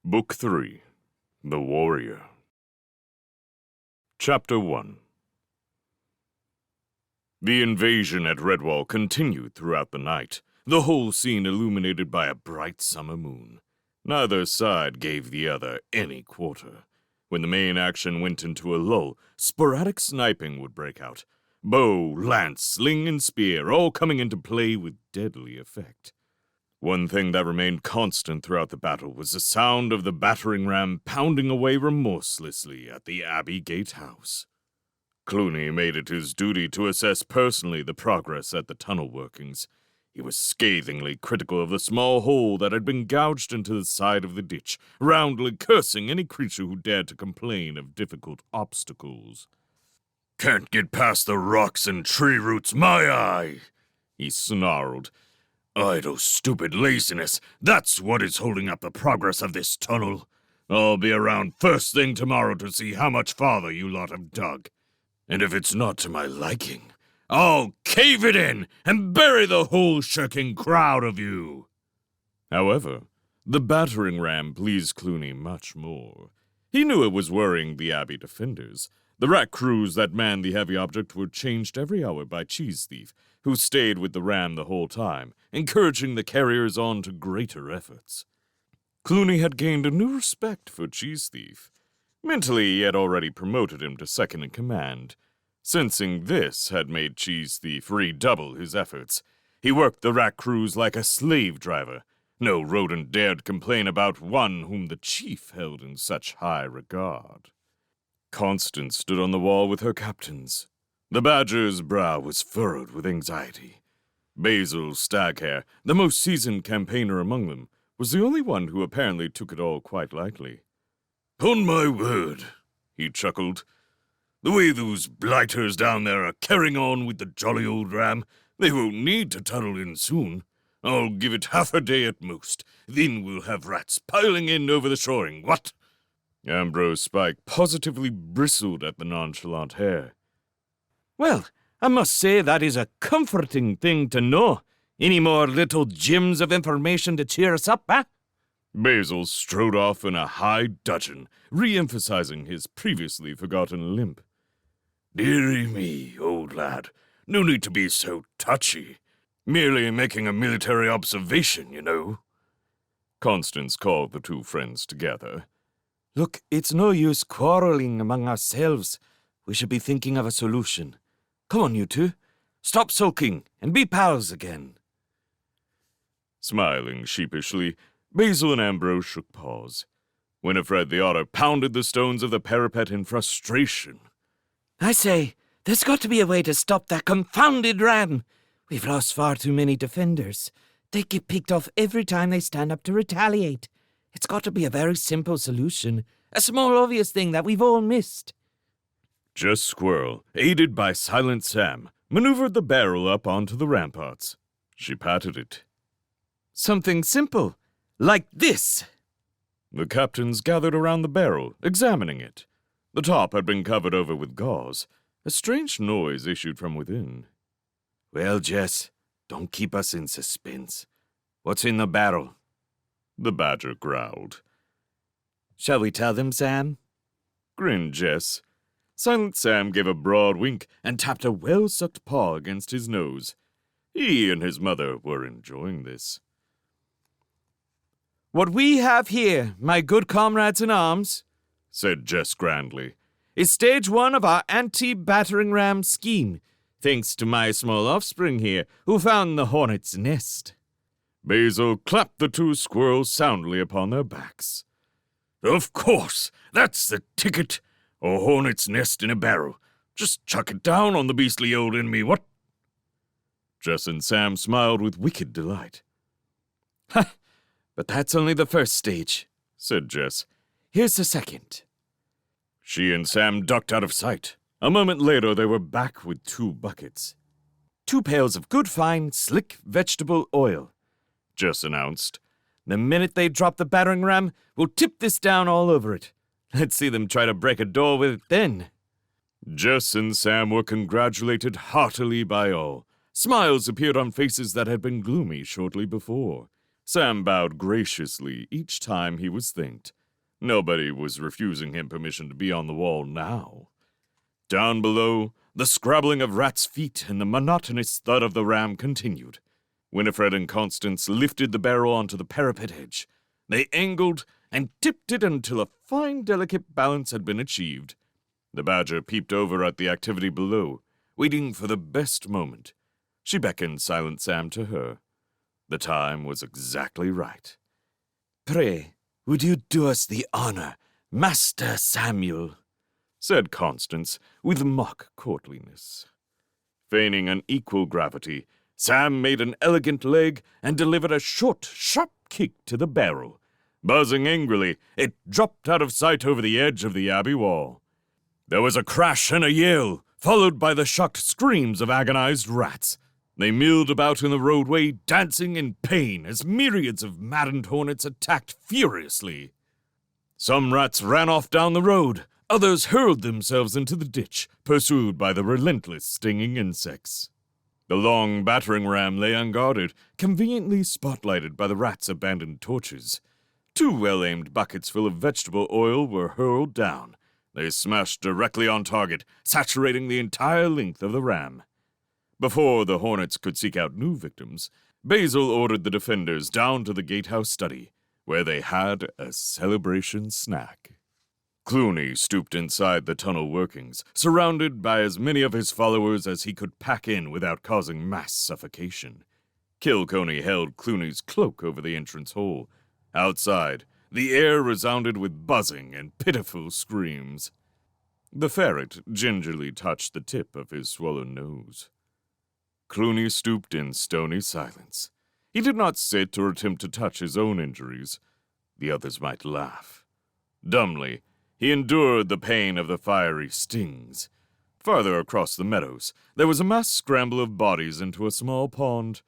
Book 3 The Warrior Chapter 1 The invasion at Redwall continued throughout the night, the whole scene illuminated by a bright summer moon. Neither side gave the other any quarter. When the main action went into a lull, sporadic sniping would break out. Bow, lance, sling, and spear all coming into play with deadly effect. One thing that remained constant throughout the battle was the sound of the battering ram pounding away remorselessly at the Abbey Gate house. Clooney made it his duty to assess personally the progress at the tunnel workings. He was scathingly critical of the small hole that had been gouged into the side of the ditch, roundly cursing any creature who dared to complain of difficult obstacles. "Can't get past the rocks and tree roots, my eye!" he snarled. "Idle, stupid laziness, that's what is holding up the progress of this tunnel. I'll be around first thing tomorrow to see how much farther you lot have dug. And if it's not to my liking, I'll cave it in and bury the whole shirking crowd of you." However, the battering ram pleased Clooney much more. He knew it was worrying the Abbey defenders. The rat crews that manned the heavy object were changed every hour by Cheese Thief, who stayed with the ram the whole time, encouraging the carriers on to greater efforts. Clooney had gained a new respect for Cheese Thief. Mentally, he had already promoted him to second in command. Sensing this had made Cheese Thief redouble his efforts. He worked the rat crews like a slave driver. No rodent dared complain about one whom the chief held in such high regard. Constance stood on the wall with her captains. The Badger's brow was furrowed with anxiety. Basil Staghair, the most seasoned campaigner among them, was the only one who apparently took it all quite lightly. "'Pon my word," he chuckled. "The way those blighters down there are carrying on with the jolly old ram, they won't need to tunnel in soon. I'll give it half a day at most. Then we'll have rats piling in over the shoring, what?" Ambrose Spike positively bristled at the nonchalant hair. "Well, I must say that is a comforting thing to know. Any more little gems of information to cheer us up, eh?" Basil strode off in a high dudgeon, re-emphasizing his previously forgotten limp. "Dearie me, old lad, no need to be so touchy. Merely making a military observation, you know." Constance called the two friends together. "Look, it's no use quarreling among ourselves. We should be thinking of a solution. Come on, you two. Stop sulking and be pals again." Smiling sheepishly, Basil and Ambrose shook paws. Winifred the Otter pounded the stones of the parapet in frustration. "I say, there's got to be a way to stop that confounded ram. We've lost far too many defenders. They get picked off every time they stand up to retaliate. It's got to be a very simple solution, a small obvious thing that we've all missed." Jess Squirrel, aided by Silent Sam, maneuvered the barrel up onto the ramparts. She patted it. "Something simple, like this." The captains gathered around the barrel, examining it. The top had been covered over with gauze. A strange noise issued from within. "Well, Jess, don't keep us in suspense. What's in the barrel?" The Badger growled. "Shall we tell them, Sam?" Grinned Jess. Silent Sam gave a broad wink and tapped a well-sucked paw against his nose. He and his mother were enjoying this. "What we have here, my good comrades in arms," said Jess grandly, "is stage 1 of our anti-battering ram scheme, thanks to my small offspring here, who found the hornet's nest." Basil clapped the two squirrels soundly upon their backs. "Of course, that's the ticket. A hornet's nest in a barrel. Just chuck it down on the beastly old enemy, what?" Jess and Sam smiled with wicked delight. "Ha! But that's only the first stage," said Jess. "Here's the second." She and Sam ducked out of sight. A moment later, they were back with 2 buckets. 2 pails of good, fine, slick vegetable oil," Jess announced. "The minute they drop the battering ram, we'll tip this down all over it. Let's see them try to break a door with it then." Jess and Sam were congratulated heartily by all. Smiles appeared on faces that had been gloomy shortly before. Sam bowed graciously each time he was thanked. Nobody was refusing him permission to be on the wall now. Down below, the scrabbling of rats' feet and the monotonous thud of the ram continued. Winifred and Constance lifted the barrel onto the parapet edge. They angled and tipped it until a fine, delicate balance had been achieved. The badger peeped over at the activity below, waiting for the best moment. She beckoned Silent Sam to her. The time was exactly right. "Pray, would you do us the honor, Master Samuel?" said Constance with mock courtliness. Feigning an equal gravity, Sam made an elegant leg and delivered a short, sharp kick to the barrel. Buzzing angrily, it dropped out of sight over the edge of the abbey wall. There was a crash and a yell, followed by the shocked screams of agonized rats. They milled about in the roadway, dancing in pain as myriads of maddened hornets attacked furiously. Some rats ran off down the road, others hurled themselves into the ditch, pursued by the relentless stinging insects. The long battering ram lay unguarded, conveniently spotlighted by the rats' abandoned torches. 2 well-aimed buckets full of vegetable oil were hurled down. They smashed directly on target, saturating the entire length of the ram. Before the hornets could seek out new victims, Basil ordered the defenders down to the gatehouse study, where they had a celebration snack. Clooney stooped inside the tunnel workings, surrounded by as many of his followers as he could pack in without causing mass suffocation. Kilconey held Clooney's cloak over the entrance hole. Outside, the air resounded with buzzing and pitiful screams. The ferret gingerly touched the tip of his swollen nose. Clooney stooped in stony silence. He did not sit or attempt to touch his own injuries. The others might laugh. Dumbly, he endured the pain of the fiery stings. Farther across the meadows, there was a mass scramble of bodies into a small pond.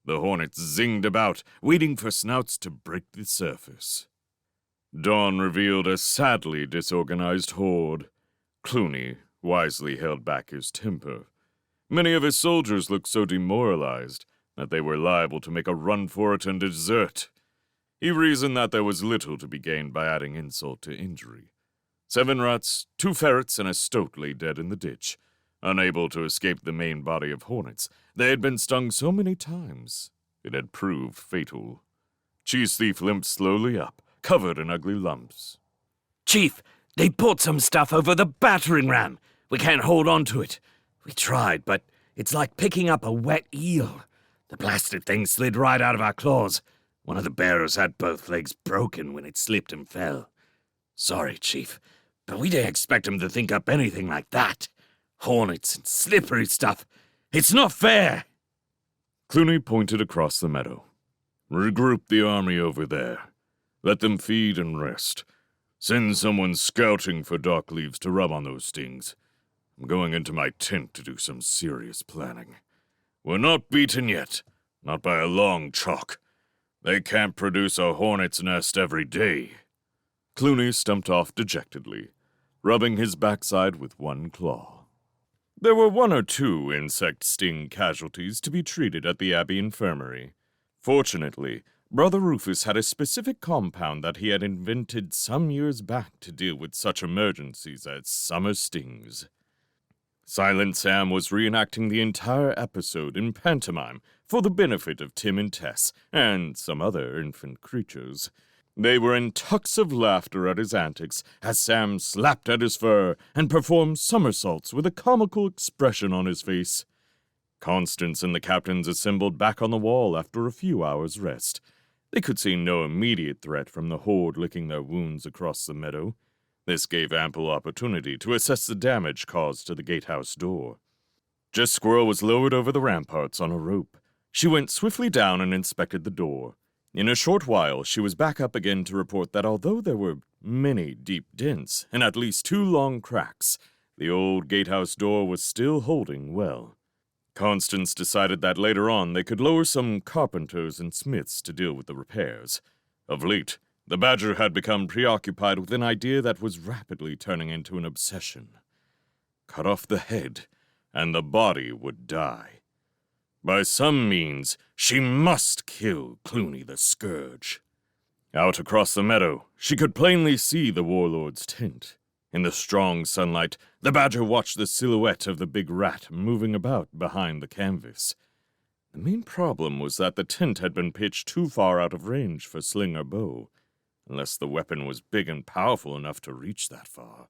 The hornets zinged about, waiting for snouts to break the surface. Dawn revealed a sadly disorganized horde. Clooney wisely held back his temper. Many of his soldiers looked so demoralized that they were liable to make a run for it and desert. He reasoned that there was little to be gained by adding insult to injury. 7 rats, 2 ferrets, and a stoat lay dead in the ditch. Unable to escape the main body of hornets, they had been stung so many times it had proved fatal. Cheese Thief limped slowly up, covered in ugly lumps. "Chief, they poured some stuff over the battering ram. We can't hold on to it. We tried, but it's like picking up a wet eel. The blasted thing slid right out of our claws. One of the bearers had both legs broken when it slipped and fell. Sorry, Chief, but we didn't expect him to think up anything like that. Hornets and slippery stuff. It's not fair." Clooney pointed across the meadow. "Regroup the army over there. Let them feed and rest. Send someone scouting for dock leaves to rub on those stings. I'm going into my tent to do some serious planning. We're not beaten yet, not by a long chalk. They can't produce a hornet's nest every day." Clooney stumped off dejectedly, rubbing his backside with one claw. There were 1 or 2 insect sting casualties to be treated at the Abbey Infirmary. Fortunately, Brother Rufus had a specific compound that he had invented some years back to deal with such emergencies as summer stings. Silent Sam was reenacting the entire episode in pantomime for the benefit of Tim and Tess and some other infant creatures. They were in tucks of laughter at his antics as Sam slapped at his fur and performed somersaults with a comical expression on his face. Constance and the captains assembled back on the wall after a few hours' rest. They could see no immediate threat from the horde licking their wounds across the meadow. This gave ample opportunity to assess the damage caused to the gatehouse door. Jess Squirrel was lowered over the ramparts on a rope. She went swiftly down and inspected the door. In a short while, she was back up again to report that although there were many deep dents and at least 2 long cracks, the old gatehouse door was still holding well. Constance decided that later on they could lower some carpenters and smiths to deal with the repairs. Of late, the badger had become preoccupied with an idea that was rapidly turning into an obsession. Cut off the head, and the body would die. By some means, She must kill Clooney the Scourge. Out across the meadow, she could plainly see the warlord's tent. In the strong sunlight, the badger watched the silhouette of the big rat moving about behind the canvas. The main problem was that the tent had been pitched too far out of range for sling or bow, unless the weapon was big and powerful enough to reach that far.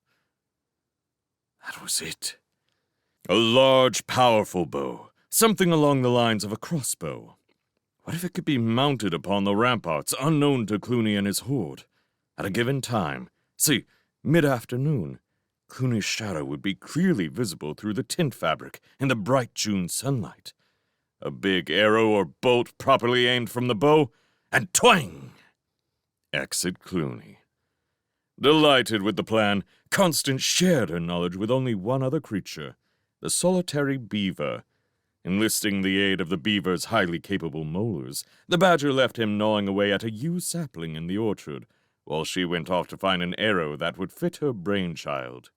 That was it. A large, powerful bow, something along the lines of a crossbow. What if it could be mounted upon the ramparts unknown to Clooney and his horde? At a given time, say, mid-afternoon, Clooney's shadow would be clearly visible through the tent fabric in the bright June sunlight. A big arrow or bolt properly aimed from the bow, and twang! Exit Clooney. Delighted with the plan, Constance shared her knowledge with only one other creature, the solitary beaver. Enlisting the aid of the beaver's highly capable molars, the badger left him gnawing away at a yew sapling in the orchard, while she went off to find an arrow that would fit her brainchild.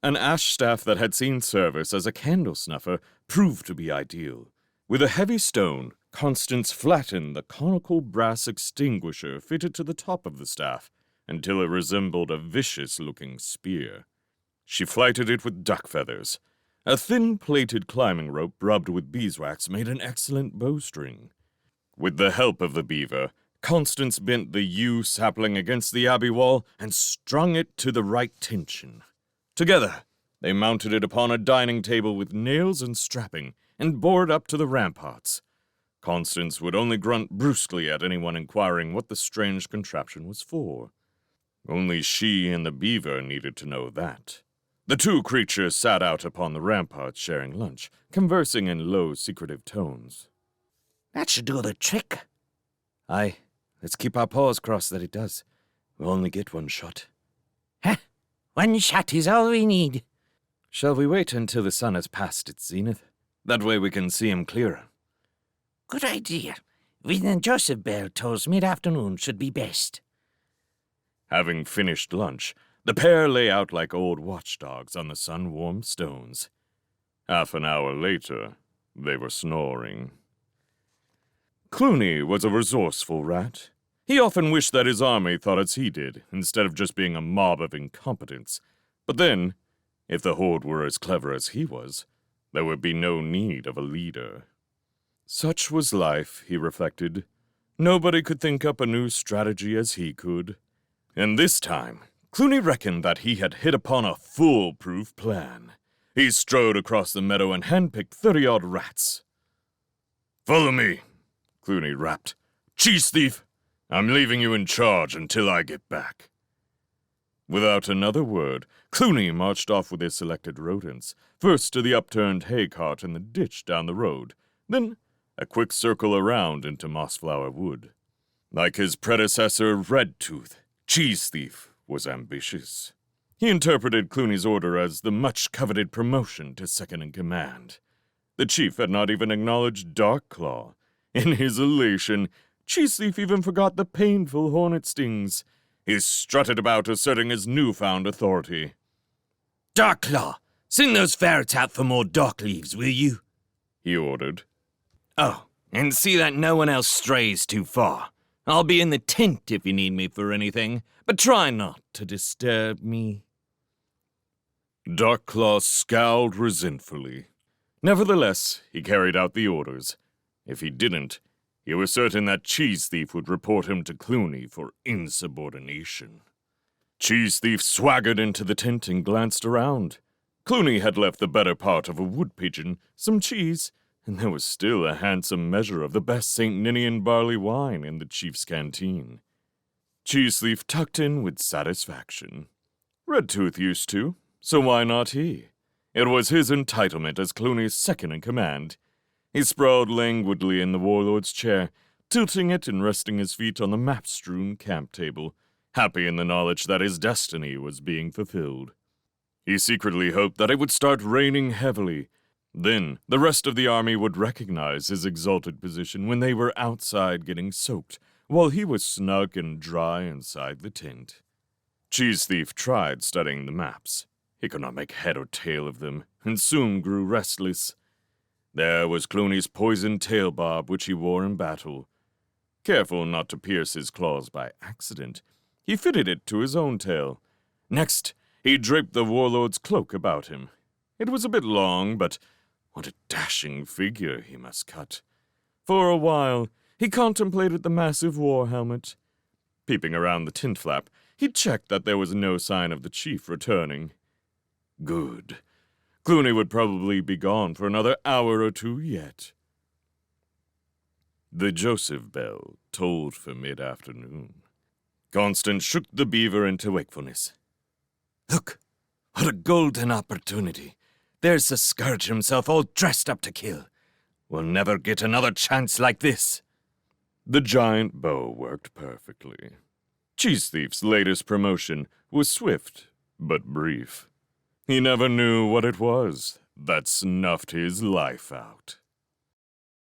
An ash staff that had seen service as a candle snuffer proved to be ideal. With a heavy stone, Constance flattened the conical brass extinguisher fitted to the top of the staff until it resembled a vicious-looking spear. She flighted it with duck feathers. A thin-plated climbing rope rubbed with beeswax made an excellent bowstring. With the help of the beaver, Constance bent the yew sapling against the abbey wall and strung it to the right tension. Together, they mounted it upon a dining table with nails and strapping and bore it up to the ramparts. Constance would only grunt brusquely at anyone inquiring what the strange contraption was for. Only she and the beaver needed to know that. The two creatures sat out upon the ramparts sharing lunch, conversing in low, secretive tones. That should do the trick. Aye, let's keep our paws crossed that it does. We'll only get one shot. Huh? One shot is all we need. Shall we wait until the sun has passed its zenith? That way we can see him clearer. Good idea. Within Joseph Bell tolls mid-afternoon should be best. Having finished lunch, the pair lay out like old watchdogs on the sun-warmed stones. Half an hour later, they were snoring. Clooney was a resourceful rat. He often wished that his army thought as he did, instead of just being a mob of incompetents. But then, if the horde were as clever as he was, there would be no need of a leader. Such was life, he reflected. Nobody could think up a new strategy as he could. And this time, Clooney reckoned that he had hit upon a foolproof plan. He strode across the meadow and handpicked 30-odd rats. "Follow me," Clooney rapped. "Cheese thief! I'm leaving you in charge until I get back." Without another word, Clooney marched off with his selected rodents, first to the upturned hay cart in the ditch down the road, then a quick circle around into Mossflower Wood. Like his predecessor, Redtooth, Cheese Thief was ambitious. He interpreted Clooney's order as the much-coveted promotion to second-in-command. The chief had not even acknowledged Darkclaw. In his elation, Cheese Thief even forgot the painful hornet stings. He strutted about asserting his newfound authority. Darkclaw, send those ferrets out for more dock leaves, will you? He ordered. Oh, and see that no one else strays too far. I'll be in the tent if you need me for anything, but try not to disturb me. Darkclaw scowled resentfully. Nevertheless, he carried out the orders. If he didn't, he was certain that Cheese Thief would report him to Clooney for insubordination. Cheese Thief swaggered into the tent and glanced around. Clooney had left the better part of a wood pigeon, some cheese, and there was still a handsome measure of the best St. Ninian barley wine in the chief's canteen. Cheese Thief tucked in with satisfaction. Redtooth used to, so why not he? It was his entitlement as Clooney's second-in-command. He sprawled languidly in the warlord's chair, tilting it and resting his feet on the map-strewn camp table, happy in the knowledge that his destiny was being fulfilled. He secretly hoped that it would start raining heavily. Then the rest of the army would recognize his exalted position when they were outside getting soaked, while he was snug and dry inside the tent. Cheese Thief tried studying the maps. He could not make head or tail of them, and soon grew restless. There was Clooney's poisoned tail bob, which he wore in battle. Careful not to pierce his claws by accident, he fitted it to his own tail. Next, he draped the warlord's cloak about him. It was a bit long, but what a dashing figure he must cut. For a while, he contemplated the massive war helmet. Peeping around the tint flap, he checked that there was no sign of the chief returning. Good. Clooney would probably be gone for another hour or two yet. The Joseph bell tolled for mid-afternoon. Constance shook the beaver into wakefulness. Look, what a golden opportunity. There's the Scourge himself all dressed up to kill. We'll never get another chance like this. The giant bow worked perfectly. Cheese Thief's latest promotion was swift but brief. He never knew what it was that snuffed his life out.